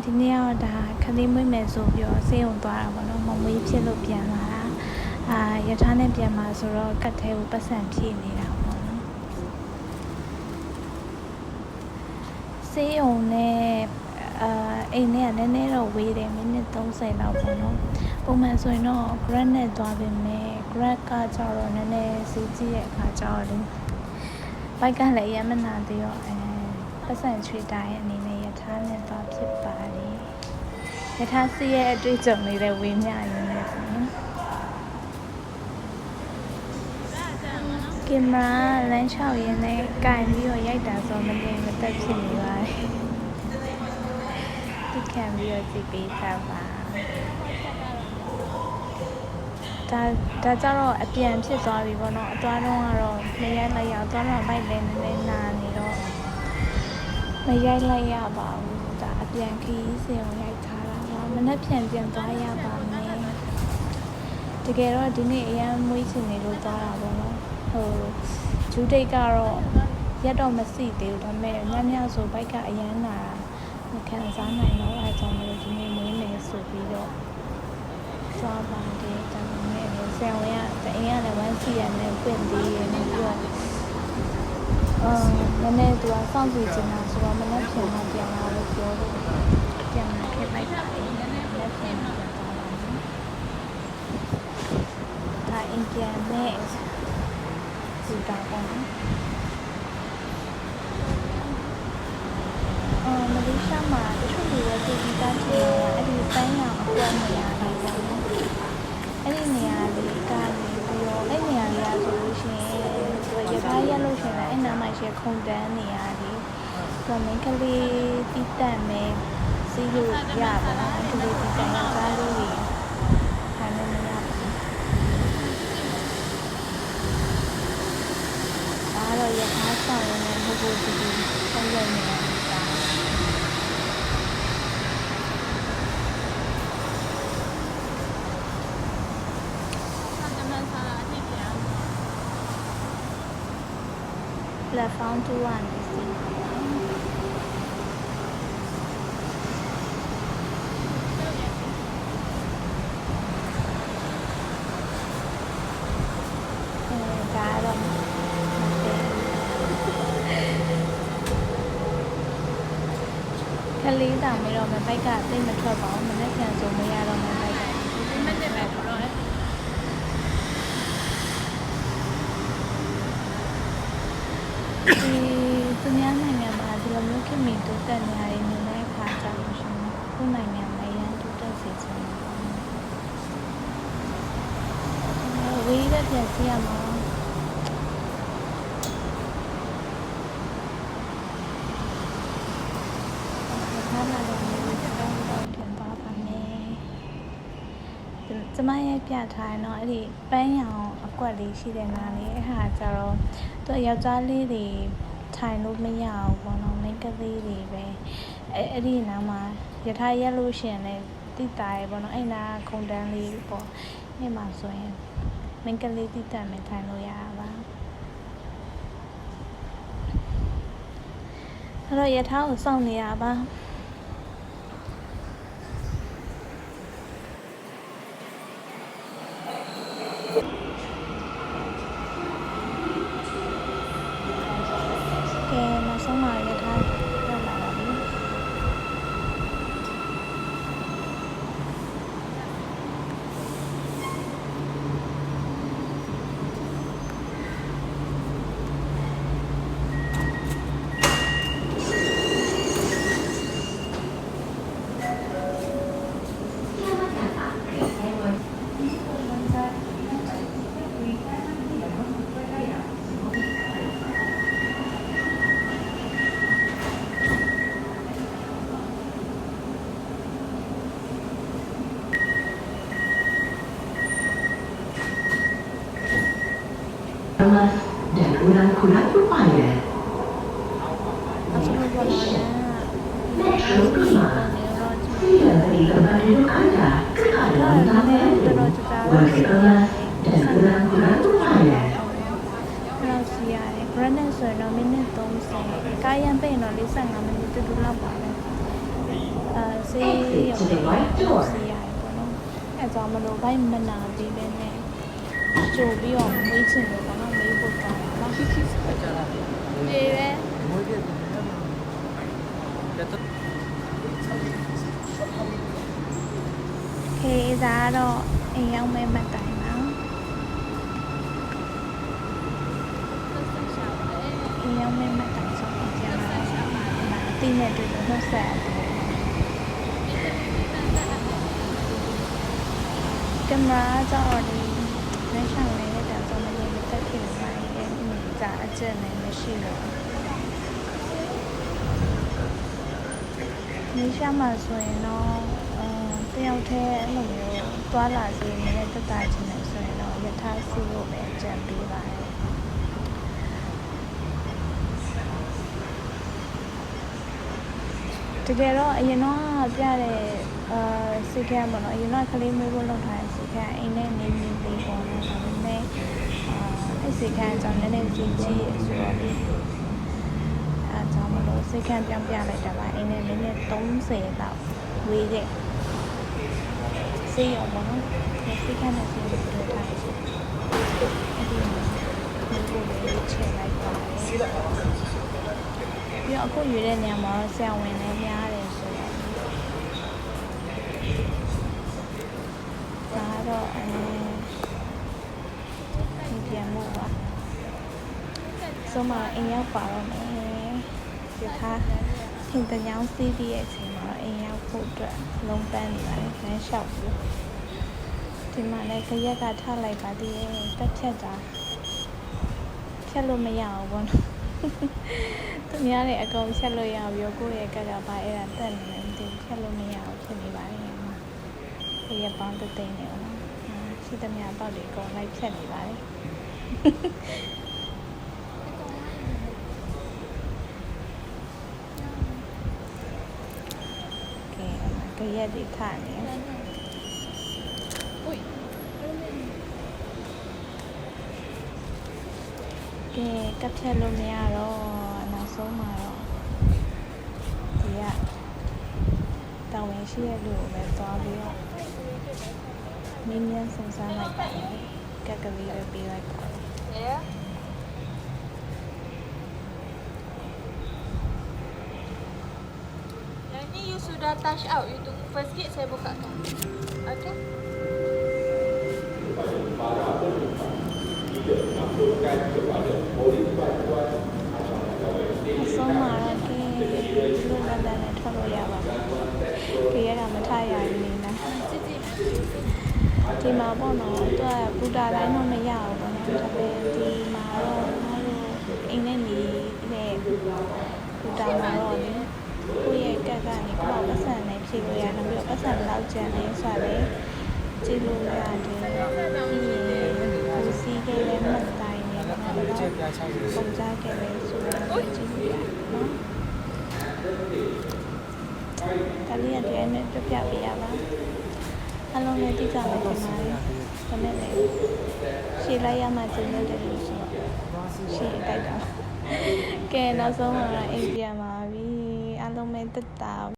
ဒီနေ့တော့ဒါခလေးမွေးမယ်ဆိုပြီးတော့ဆေးရုံသွားတာပေါ့နော်မမွေးဖြစ်လို့ပြန်လာတာရထားနဲ့ပြန်มาဆိုတော့ကတ်ထဲကိုပတ်စံဖြည့်နေတာပေါ့နော်ဆေးရုံနဲ့အိမ်နဲ့ကနည်းနည်းတော့ဝေးတယ်မိနစ်30လောက်ပေါ့နော်ပုံမှန်ဆိုရင်တော့ Grab နဲ့သွားပေမဲ့ Grab ကကြတော့နည်းနည်းစီးကြည့်တဲ့အခါကျတော့လေဘိုက်ကလည်းရမနာသေးတော့ပတ်စံချွေတိုင်းအနေနဲ့ရထားနဲ့သွားဖြစ်ပါတယ်ရထားစီးရဲ့အတွေ့အကြုံလေးတွေဝေမျှရင်းနဲ့ပေါ့နော်ကင်မရာလမ်းလျှောက်ရင်းနဲ့ကင်ပြီးတော့ရိုက်တာဆိုမနေမသက်ဖြစ်နေပါတယ်ဒီခံပြီးတော့ကြည့်ပေးတာပါဒါကြတော့အပြန်ဖြစ်သွားပြီပေါ့နော်အသွားတော့ကတော့မရိုက်လိုက်ရသွားတော့ဘိုက်လည်းနည်းနည်းနာနေတော့မရိုက်လိုက်ရပါဘူးဒါအပြန်ခီးစင်ကိုရိုက်ထားတာပါမနေ့ပြန်သွားရပါမယ်တကယ်တော့ဒီနေ့အရန်မွေးချင်နေလို့သွားတာပေါ့နော်ဂျူးဒိတ်ကတော့ရက်တော့မစီသေးဘူးဒါပေမဲ့ညဆိုဘိုက်ကအရန်နာတာမခံစားနိုင်တော့အဲကြောင့်မလို့ဒီနေ့မွေးမယ်ဆိုပြီးတော့သွားပါတယ်ဒါပေမဲ့ဆရာဝန်ကတအိမ်ကလည်းဝမ်းစီရနဲ့ပြင့်သေးတယ်ပြီးတော့နည်းနည်းသူကစောင့်ကြည့်ချင်တာဆိုတော့မနေ့ပြန်မှပြန်လာလို့ပြောလို့ပြန်လာခဲ့လိုက်ပါတယ်မနေ့ပြန်ပြန်သွားပါမယ်ဒါအင်ပြန်နဲ့ဒီတာပေါ့နော်မလေးရှားမှာတချို့လူတွေဒီကတည်းကအဲ့ဒီပန်းရောင်အကွက်နေရာလေးပေါ့နော်အဲ့ဒီနေရာလေးကပြီးတော့အဲ့နေရာလေးကဆိုလို့ရှိရင်သူရထားရက်လို့ရှိရင်အဲ့နားမှာရှိခုံတန်းနေရာလေးသူမင်းကလေးတီးတန့်မယ်စီးလို့ရပါတော့မင်းကလေးတီးတန့်ရသားလေးတွေခိုင်းလို့မရဘူးဒါတော့ရထားဆောင်ရနေဟိုဒီဆက်ရနေတာplatform 2 ကနေစီးဒါတော့ခလေးတောင်ပြီးတော့မဘိုက်ကသိမထွက်ပါဘူးမနေ့ပြန်ဆိုမရတော့မဘိုက်ကဒီမနေ့ပဲခေါ်တော့သူများနိုင်ငံမှာဒီလိုမျိုးခင်မီတိုးတက်နေရတဲ့နေတဲ့အခါကျလို့ရှိရင်ကိုယ်နိုင်ငံမှာရန်တိုးတက်စေချင်တယ်။ဝေးတဲ့ပြန်စီရမှာဘာမှလည်းမလုပ်တော့ပြန်သွားပါမယ်။ကျမရဲ့ပြထားရင်တော့အဲ့ဒီပန်းရောင်အကွက်လေးရှိတဲ့နားလေးအဲ့ဟာကျတော့သူယောက်ျားလေးတွေထိုင်လို့မရဘူးပေါ့နော်မိန်းကလေးတွေပဲအဲ့ဒီနားမှာရထားရက်လို့ရှိရင်လည်းတိတာရပေါ့နော်အဲ့နာခုံတန်းလေးပေါ့အဲ့မှာဆိုရင်မိန်းကလေးတိတာမယ်ထိုင်လို့ရပါအဲ့တော့ရထားကိုစောင့်နေရပါဆုံးမှာရထားရောက်လာပါပြီDan ulang kulat rupanya. Metro Prima. Tidak beri kembali anda kepada nama itu. Warga kelas dan ulang kulat rupanya. ရနဲ့ဆိုရင်တော့မိနစ်30ကားရန်ပိတ်တော့45မိနစ်တူတူလောက်ပါပဲ ဆေးရုံတွေဆေးရတယ်ပေါ့နော်အဲကြောင့်မလို့ဘိုက်မနာပြီးပဲနဲ့ကြိုပြီးတော့မေးချင်လို့ပေါ့နော်မေးဖို့ကောင်းတာနော်နေပဲခေဒါတော့အိမ်ရောက်မဲ့မှတ်တိုင်ပါအိမ်ရောက်မဲ့မှတ်တိုင်ဆိုတော့ကြာလာအတိနဲ့တွေ့လို့နှုတ်ဆက်တယ်ကင်မရာကြောင့်ဒီလက်ဆောင်လေးနဲ့တောင်တော့မနေမတက်ဖြစ်နေတယ်။ဒါအကျဉ်းနဲ့မရှိတော့။နေရှာမှာဆိုရင်တော့တယောက်တည်းအဲ့လိုမျိုးသွားလာစီနေတဲ့တက်တာချင်းနဲ့ဆိုရင်တော့ယထာစီလို့ပဲကြံပေးပါတယ်။တကယ်တော့အရင်တော့ပြတဲ့စိတ်ကပေါ့နော်အရင်ကကလေးမျိုးလုပ်ထားတဲ့စိတ်ကအိမ်နဲ့နေနေလေးပေါ့နော်ဒါပေမဲ့အဲ့စိတ်ကကြောင့်လည်းလည်းကြီးကြီးဆိုတော့လေအဲကြောင့်မလို့စိတ်ကပြောင်းပြလိုက်တာပါအိမ်နဲ့နည်းနည်း30လောက်ဝေးတဲ့စေးရောပေါ့နော်စိတ်ကနဲ့စေးလို့ပြောထားတယ်အဲ့ဒီမျိုးကိုလေးချဲလိုက်ပါတယ်ပြီးတော့အခုရွေးတဲ့နေရာမှာဆရာဝန်လည်းများတယ်ဆိုတော့ဒါတော့ဒီပြန်လို့ပါဆိုမှအိမ်ရောက်ပါတော့မယ်ဒီခါထင်တဲ့ညောင်းစီးပြီးရဲ့အချိန်မှာအိမ်ရောက်ဖို့အတွက်လုံးပန်းနေပါတယ်လမ်းလျှောက်ပြီးဒီမှာလည်းခရက်ကထားလိုက်ပါသေးတယ်တက်ဖြတ်တာဖြတ်လို့မရအောင်ဘောနော်သူများတွေအကုန်ဖြတ်လို့ရပြီးကိုယ့်ရဲ့ကက်ကပါအဲ့ဒါတက်နေတယ်ဒီဖြတ်လို့မရအောင်ဖြစ်နေပါတယ်ခရက်ပေါင်းတသိန်းနေအောင်ရှိသမျှပေါက်တွေအကုန်လိုက်ဖြတ်နေပါတယ်ကရက်တွေထနေကဲကပ်ဖြတ်လို့မရတော့နောက်ဆုံးမှာတော့ဒီကတောင်းဝင်ရှိရလို့ပဲသွားပြီးတော့မင်းမြန်စဉ်းစားလိုက်ပါတယ်ကက်ကလေးပဲပေးလိုက်ပါတယ်You sudah touch out, you tunggu first gate saya bukakan. Okay? အဆုံးမှာတော့ကဲလွတ်လပ်လပ်နဲ့ထွက်လို့ရပါဘူး။ကြရတာမထရရင်နေနဲ့ဒီမှာပေါ့နော်သူကပူတာတိုင်းတော့မရဘူးပေါ့နော်ဒါပေမဲ့ဒီမှာတော့ငါတို့အိမ်နဲ့နေတဲ့ပူတာမှာတော့လေကိုယ့်ရဲ့ကက်ကနေကိုယ့်ပတ်စံနဲ့ဖြည့်လို့ရတယ်ပြီးတော့ပတ်စံလောက်ကျန်နေဆိုတော့ကြည့်လို့ရတယ်ပြီးရင်ကိုစီးခဲ့တဲ့မှတ်တိုင်းနဲ့တော့ပုံစားခဲ့လဲဆိုတော့ကြည့်လို့ရတယ်နော်ဒါလေးအတဲ့နဲ့ပြပြပေးရပါအလုံးနဲ့တိကျမယ်ဒီမှာဒါနဲ့လေရှည်လိုက်ရမှကျင်းတယ်လို့ဆိုတော့ရှည်တိုက်တာကဲနောက်ဆုံးမှာအိမ်ပြန်ပါပြီအားလုံးပဲတက်တာ